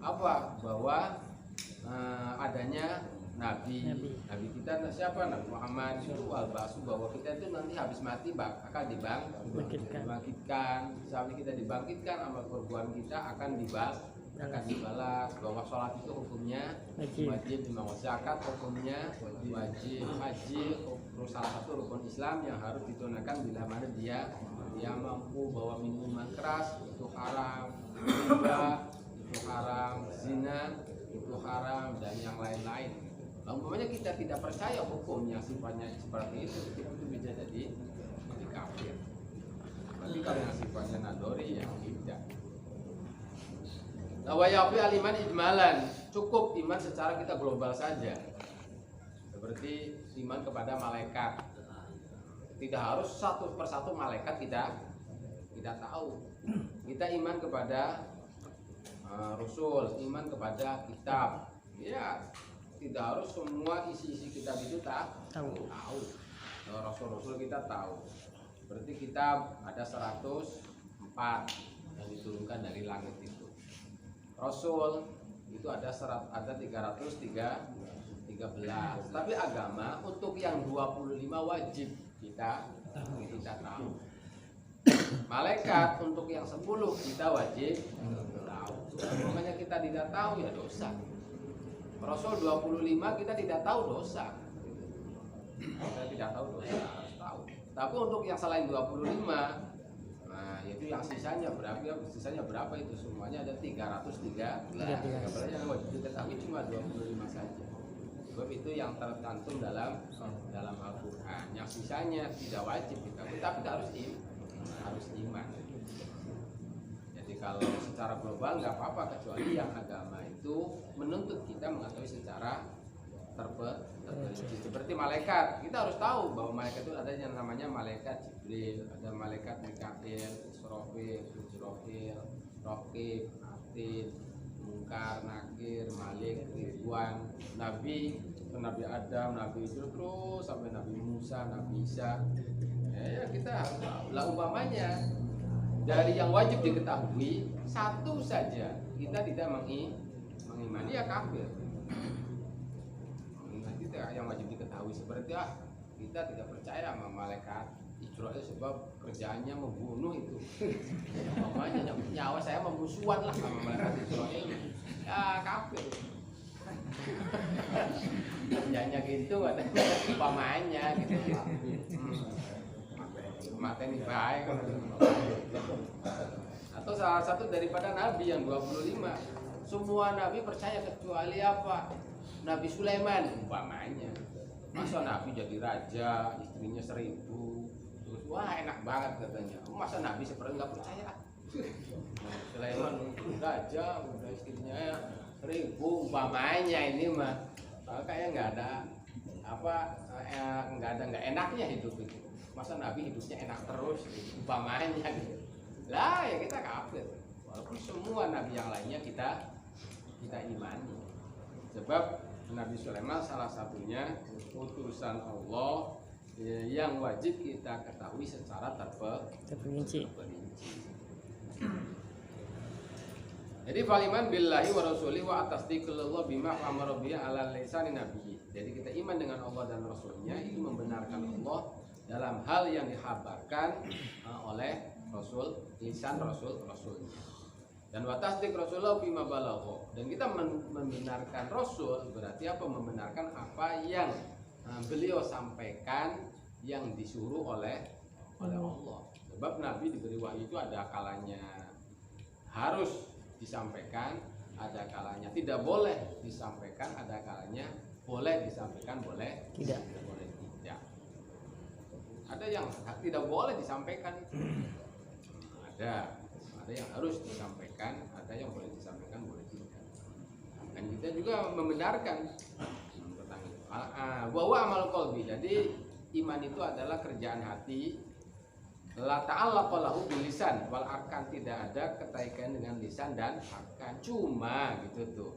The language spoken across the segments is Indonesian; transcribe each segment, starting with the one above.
apa? Bahwa adanya Nabi kita siapa? Nabi Muhammad itu al-ba'su, bahwa kita itu nanti habis mati akan dibangkitkan. Sampai kita dibangkitkan, amal perbuatan kita akan dibalas. Bahwa sholat itu hukumnya wajib, zakat hukumnya wajib, haji salah satu rukun Islam yang harus ditunaikan bila mana dia mampu. Bahwa minuman keras itu haram, riba itu haram, zina itu haram, dan yang lain-lain. Umpamanya kita tidak percaya hukum yang sifatnya seperti itu bisa jadi kafir. Tapi kalau yang sifatnya nadori ya tidak. Wayafi aliman ijmalan, cukup iman secara kita global saja. Seperti iman kepada malaikat. Tidak harus satu persatu malaikat kita tahu. Kita iman kepada Rasul, iman kepada kitab. Ya, tidak harus semua isi-isi kitab itu tahu. Rasul-rasul kita tahu. Berarti kitab ada 104 yang diturunkan dari langit itu. Rasul itu ada 313. Tapi agama untuk yang 25 wajib kita tahu. Malaikat untuk yang 10 kita wajib tahu. Makanya kita tidak tahu ya dosa. Rasul 25 kita tidak tahu dosa. Kita tidak tahu dosa, harus tahu. Tapi untuk yang selain 25, nah itu yang sisanya berapa itu semuanya ada 303. Yang wajib diketahui cuma 25 saja. Sebab itu yang tercantum dalam Al-Qur'an. Yang sisanya tidak wajib diketahui, tapi harus iman. Jadi kalau secara global nggak apa-apa, kecuali yang agama itu menuntut kita mengetahui secara terperinci. Seperti malaikat, kita harus tahu bahwa malaikat itu ada yang namanya malaikat Jibril, ada malaikat Mikail, Israfil, Raqib, Atid, Munkar, Nakir, Malik, Ridwan, Nabi Adam, Nabi Idris, terus sampai Nabi Musa, Nabi Isa. Ya kita harus tahu. Lah umpamanya dari yang wajib diketahui satu saja kita tidak mengimani, ya kafir. Kita yang wajib diketahui seperti kita tidak percaya sama malaikat Israel sebab kerjaannya membunuh itu. Umpamanya nyawa saya memusuhan lah sama malaikat Israel, ya kafir. Kerjanya gitu ada umpamanya gitu. Mateni baik. Atau salah satu daripada nabi yang 25, semua nabi percaya kecuali apa? Nabi Sulaiman umpamanya. Masa nabi jadi raja, istrinya 1000, terus wah enak banget katanya. Masa nabi seperti nggak percaya? Sulaiman raja, udah istrinya 1000 umpamanya, ini mah kayaknya nggak enaknya hidup itu. Masa nabi hidupnya enak terus umpamanya gitu. Lah ya kita kafir. Walaupun semua nabi yang lainnya kita imani. Sebab Nabi Sulaiman salah satunya utusan Allah yang wajib kita ketahui secara terperinci. Jadi faliman billahi wa rasulihi wa atasdiqullah bima amara bihi ala lisani nabiyyi. Jadi kita iman dengan Allah dan Rasulnya itu membenarkan Allah dalam hal yang dikhabarkan oleh Rasulnya. Dan wa tasdiq Rasulullah bima balagha. Dan kita membenarkan Rasul berarti apa? Membenarkan apa yang beliau sampaikan yang disuruh oleh Allah. Sebab Nabi diberi wahyu itu ada kalanya harus disampaikan, ada kalanya tidak boleh disampaikan, ada kalanya boleh disampaikan, boleh tidak. Ada yang tidak boleh disampaikan, ada yang harus disampaikan, ada yang boleh disampaikan, boleh tidak. Dan kita juga membenarkan tentang itu. Bahwa amal qalbi, jadi iman itu adalah kerjaan hati. La ta'allaqa lahu bil lisan wal arkan, tidak ada keterkaitan dengan lisan dan arkan. Cuma gitu tuh.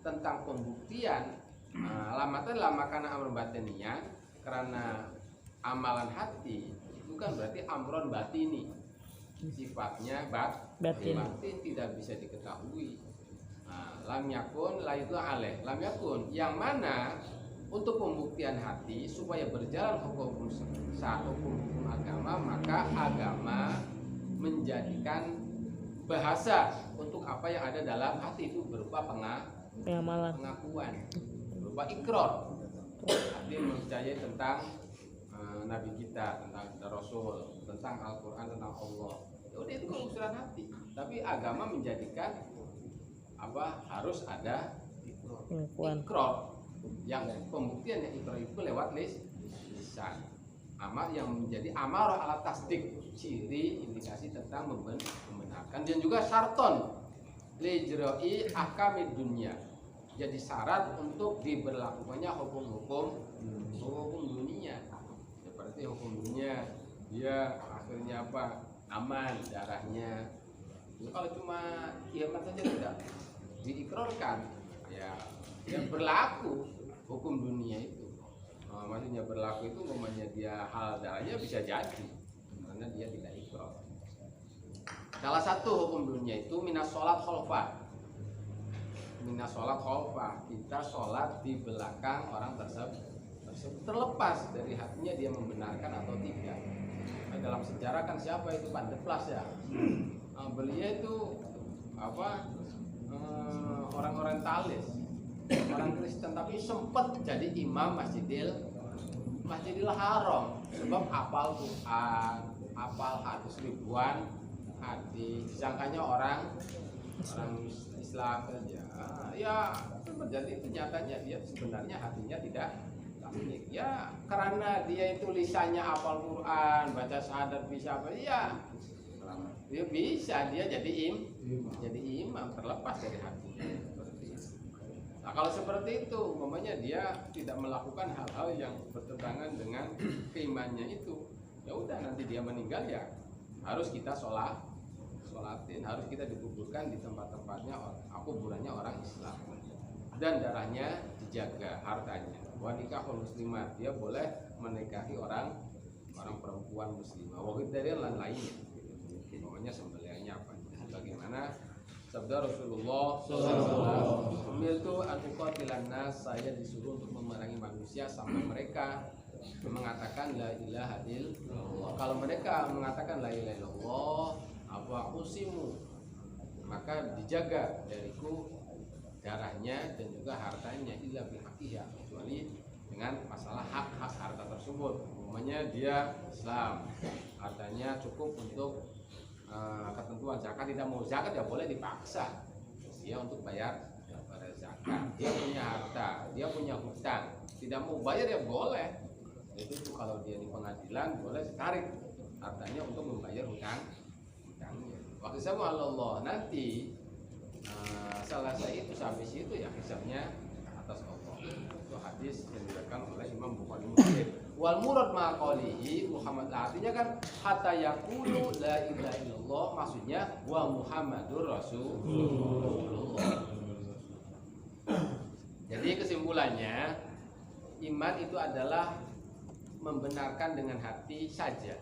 Tentang pembuktian lama karena amr batinian, karena amalan hati itu kan berarti amron batini. Sifatnya batin tidak bisa diketahui. lam yakun la itu alaih. Lam yakun yang mana untuk pembuktian hati supaya berjalan hukum agama, maka agama menjadikan bahasa untuk apa yang ada dalam hati itu berupa pengakuan, berupa ikrar. Artinya mempercayai tentang Nabi kita, tentang Rasul, tentang Al-Quran, tentang Allah. Ya udah itu urusan hati. Tapi agama menjadikan apa harus ada ikrar. Yang pembuktian yang ikrar itu lewat lisan. Amal yang menjadi amarah ala tasdik, ciri indikasi tentang membenarkan, dan juga syarton lijra'i ahkamid dunya. Jadi syarat untuk diberlakukannya hukum dunia. Seperti hukum dunia, dia akhirnya apa? Aman darahnya. Jadi kalau cuma kiamat saja tidak diikrarkan, ya berlaku hukum dunia itu. Maksudnya berlaku itu umpamanya dia hal darahnya bisa jadi karena dia tidak ikrar. Salah satu hukum dunia itu minas sholat khalfah. Minas sholat khalfah, kita sholat di belakang orang tersebut terlepas dari hatinya dia membenarkan atau tidak. Nah, dalam sejarah kan siapa itu Pak Deplas ya? Beliau itu apa? Orang orientalis, orang Kristen, tapi sempat jadi imam Masjidil Haram sebab hafal Quran, hafal hadis ribuan hadis. Disangkanya orang Islam saja. Ya terjadi itu nyatanya dia sebenarnya hatinya tidak tasdik. Ya karena dia itu lisannya hafal Quran, baca syahadat bisa apa ya. Dia bisa jadi imam terlepas dari hatinya. Nah kalau seperti itu, umpamanya dia tidak melakukan hal-hal yang bertentangan dengan keimanannya itu, ya udah nanti dia meninggal ya harus kita sholatin, harus kita dikuburkan di tempat-tempatnya kuburannya orang Islam, dan darahnya dijaga, hartanya. Wanikahul muslimat, dia boleh menikahi orang perempuan muslimah. Wahid dari lain-lainnya, umpamanya sembelihannya apa? Bagaimana? Sabda Rasulullah SAW, "Umirtu an uqatilan nas," saya disuruh untuk memerangi manusia sampai mereka mengatakan la ilaha illallah. Kalau mereka mengatakan la ilaha illallah, apa usimu, maka dijaga dariku darahnya dan juga hartanya illa bihaqiha, kecuali dengan masalah hak-hak harta tersebut. Umumnya dia Islam, hartanya cukup untuk ketentuan zakat, tidak mau zakat ya boleh dipaksa dia untuk bayar zakat. Dia punya harta, dia punya hutang, tidak mau bayar ya boleh. Itu kalau dia di pengadilan boleh ditarik hartanya untuk membayar hutangnya. Waktu sama Allah nanti selesai itu habis itu ya hisabnya atas Allah. Itu hadis yang diriwayatkan oleh Imam Bukhari Muslim. Wal murad ma qalihi Muhammad, artinya kan hatta yaqulu la ilaha illallah, maksudnya wa Muhammadur Rasulullah. Jadi kesimpulannya iman itu adalah membenarkan dengan hati saja.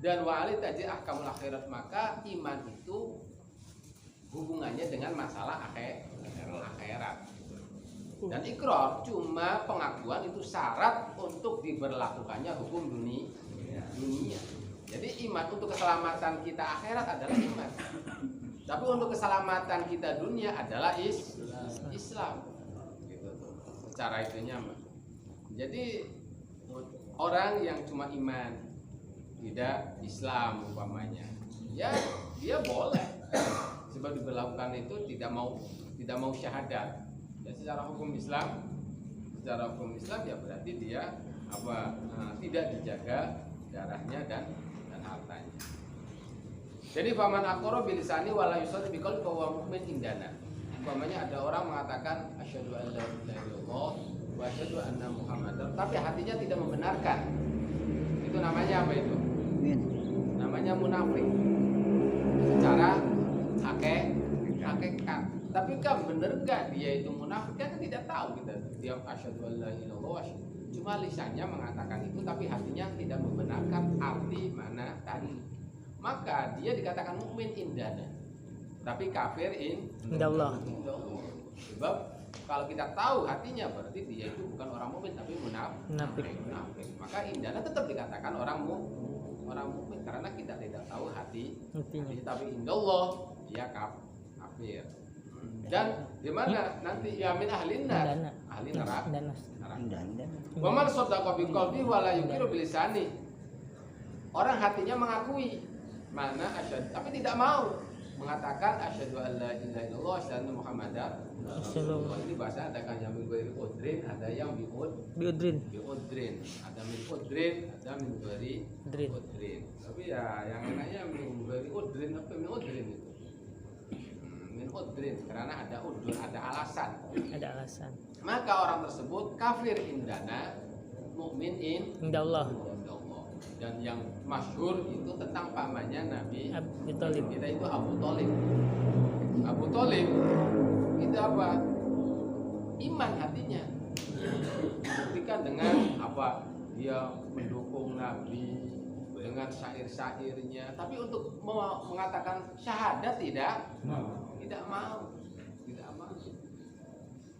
Dan wa'ali tajid ahkamul akhirat, maka iman itu hubungannya dengan masalah akhirat. Dan ikrar cuma pengakuan, itu syarat untuk diberlakukannya hukum dunia. Jadi iman untuk keselamatan kita akhirat adalah iman. Tapi untuk keselamatan kita dunia adalah Islam. Gitu tuh. Secara itunya. Jadi orang yang cuma iman tidak Islam umpamanya, ya dia boleh sebab diberlakukan itu tidak mau syahadat. Ya secara hukum Islam ya berarti dia tidak dijaga darahnya dan hartanya. Jadi faman aqarra bilisani wala yusaddiq biqalbi fa huwa mu'min indana. Umpamanya ada orang mengatakan asyhadu an la ilaha illallah wa asyhadu anna muhammadar, tapi hatinya tidak membenarkan. Itu namanya apa itu? Namanya munafik. Secara hakikat. Tapi kan bener gak dia itu munafik? Kan tidak tahu kita. Dia asyhadu an la ilaha illallah, cuma lisannya mengatakan itu tapi hatinya tidak membenarkan arti mana tadi. Maka dia dikatakan mukmin indana, tapi kafir indallah. Sebab kalau kita tahu hatinya berarti dia itu bukan orang mukmin tapi munafik. Maka indana tetap dikatakan orang mukmin karena kita tidak tahu hati. Tapi indallah dia kafir. Dan di mana nanti ya min ahli neraka. Wa man saddaqa bi qalbi wa la yuqiru bi lisani. Orang hatinya mengakui mana asyhadu tapi tidak mau mengatakan asyhadu an la ilaha illallah wa asyhadu muhammadar rasulullah. Ini bahasa ada kan yang bil udrin, ada yang biudrin. Ada min udrin, ada min udrin. Tapi ya yang enaknya min udrin apa min udrin itu? Min udrin karena ada udur, ada alasan. Maka orang tersebut kafir indana, mukmin indallah. Dan yang masyhur itu tentang pamannya Nabi Abu Thalib. Kita itu Abu Thalib. Abu Thalib itu apa? Iman hatinya. Dibuktikan dengan apa? Dia mendukung Nabi dengan syair-syairnya. Tapi untuk mengatakan syahadat tidak mau.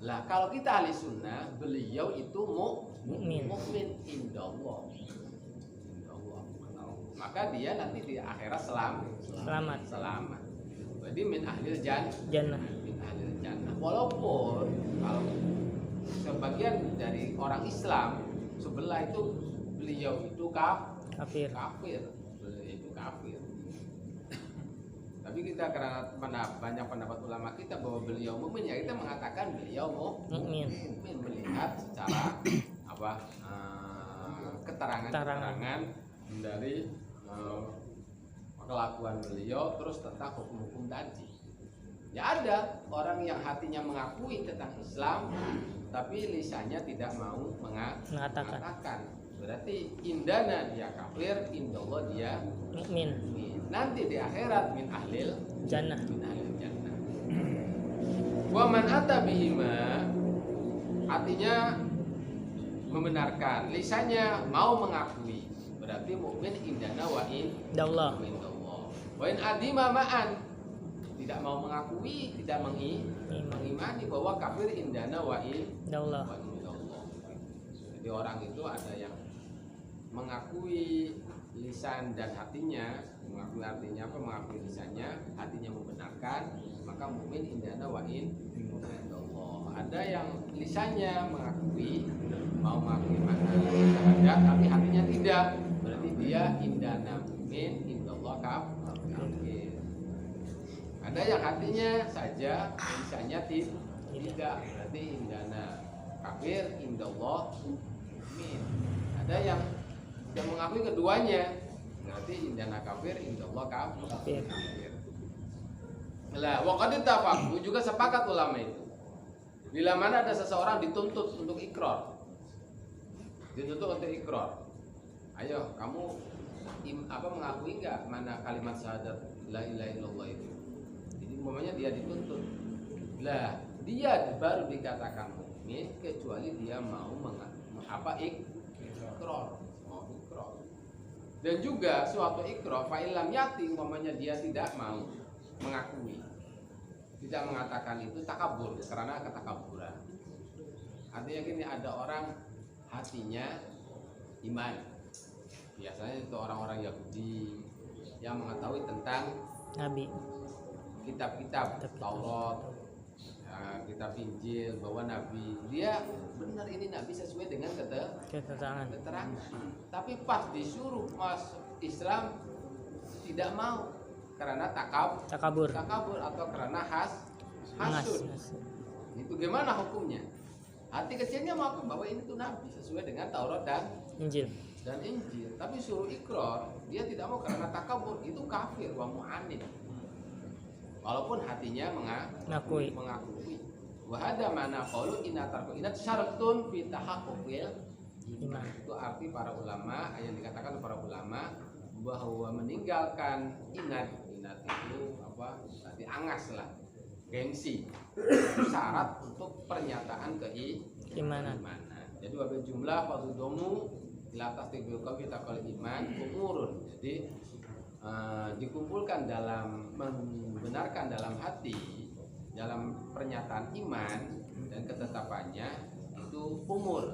Lah kalau kita ahli sunnah, beliau itu mukmin indallah. Maka dia nanti di akhirat selamat. Jadi min ahlil jannah. Min ahlil jannah. Walaupun kalau sebagian dari orang Islam sebelah itu beliau itu kafir. Beliau itu kafir. Tapi kita karena banyak pendapat ulama kita bahwa beliau mukmin, ya kita mengatakan beliau mukmin melihat secara keterangan dari kelakuan beliau terus tentang hukum-hukum tadi. Ya ada orang yang hatinya mengakui tentang Islam tapi lisannya tidak mau mengatakan. Berarti indana dia kafir, indallah dia mukmin. Nanti di akhirat min ahlil jannah. Wa man ata bihima artinya membenarkan, lisannya mau mengakui. Berarti mukmin indana wa indallah. Wa in adima ma'an tidak mau mengakui, tidak mengimani bahwa kafir indana wa indallah. Jadi orang itu ada yang mengakui lisan dan hatinya, mengakui artinya apa? Mengakui lisannya, hatinya membenarkan, maka mukmin indana wa indallah. Ada yang lisannya mengakui, mau mengakui makna syahadat tapi hatinya tidak. Berarti dia indana mukmin indallah kafir. Ada yang hatinya saja, lisannya tidak. Berarti indana kafir indallah mukmin. Ada yang mengakui keduanya, berarti indana kafir indallah kafir. Lah, waqad ittafaqu juga sepakat ulama itu. Bila mana ada seseorang dituntut untuk ikrar. Ayo, kamu mengakui enggak mana kalimat syahadat la ilaha illallah itu? Jadi umpamanya dia dituntut. Lah, dia baru dikatakan mukmin kecuali dia mau ikrar. Dan juga suatu ikrar fa illam yati umpamanya dia tidak mau mengakui, tidak mengatakan itu takabur karena ketakaburan. Artinya gini, ada orang hatinya iman, biasanya itu orang-orang Yahudi yang mengetahui tentang Nabi, kitab-kitab Taurat, kitab Injil, bahwa Nabi dia benar ini Nabi sesuai dengan keterangan. Tapi pas disuruh masuk Islam tidak mau karena takabur atau karena hasud. Itu gimana hukumnya? Hati kecilnya mengaku bahwa ini tuh Nabi sesuai dengan Taurat dan Injil. Tapi suruh ikrar dia tidak mau karena takabur, itu kafir wa mu'anid. Walaupun hatinya mengakui. Wa hada mana qaulu inna tarku inat syaratun fi tahaqquqil iman. Itu arti para ulama, yang dikatakan para ulama bahwa meninggalkan inat itu apa? Tadi angas lah, gengsi. Syarat untuk pernyataan keimanan. Jadi wabil jumlah fadhudomu ila tasdiqil qalbi taqal iman umurun. Jadi dikumpulkan dalam membenarkan dalam hati dalam pernyataan iman dan ketetapannya itu umur.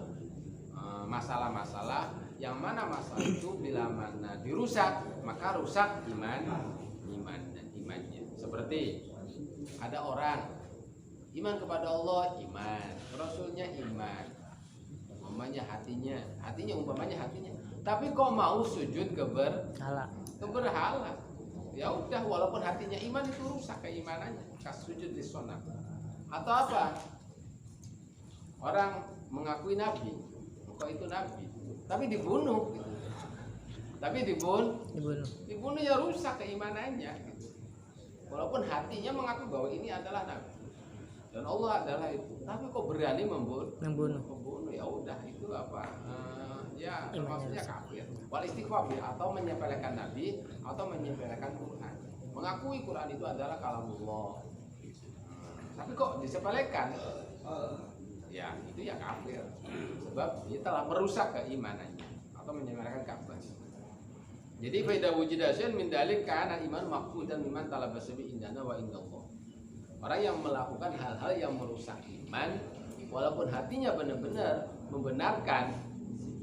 Masalah-masalah yang mana masalah itu bila mana dirusak maka rusak iman dan imannya. Seperti ada orang iman kepada Allah, iman, Rasulnya iman, umpamanya hatinya, tapi kok mau sujud ke berhala. Ya udah, walaupun hatinya iman itu rusak keimanannya, kas sujud di sonat. Atau apa? Orang mengakui nabi, kok itu nabi, tapi dibunuh. Gitu. Dibunuh ya rusak keimanannya. Gitu. Walaupun hatinya mengaku bahwa ini adalah nabi dan Allah adalah itu, tapi kok berani membunuh. Ya udah, itu apa? Ya maksudnya kafir. Wal istighfar atau menyepelekan nabi atau menyepelekan Quran. Mengakui Quran itu adalah kalamullah. Tapi kok disepelekan? Ya itu ya kafir. Sebab dia telah merusak keimanannya atau menyepelekan kafir. Jadi faida wujudasyun min dalik kana iman maqbudan mimman talabasa bi indana wa indallah. Orang yang melakukan hal-hal yang merusak iman walaupun hatinya benar-benar membenarkan,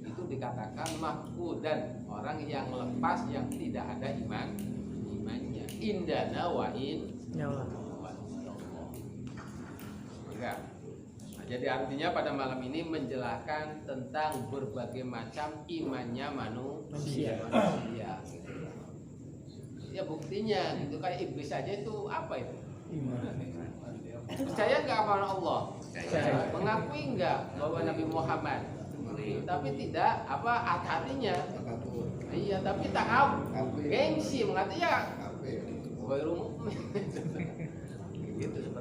itu dikatakan maqbudan, orang yang lepas, yang tidak ada imannya. Indana wa indallah. Enggak. Nah, jadi artinya pada malam ini menjelaskan tentang berbagai macam imannya manusia. Ya buktinya gitu, kayak iblis saja itu apa itu? Percaya nggak kepada Allah? Mengakui nggak bahwa Nabi Muhammad? Tapi tidak apa hatinya? Iya, tapi tahu gengsi mengatakan ya. Gitu.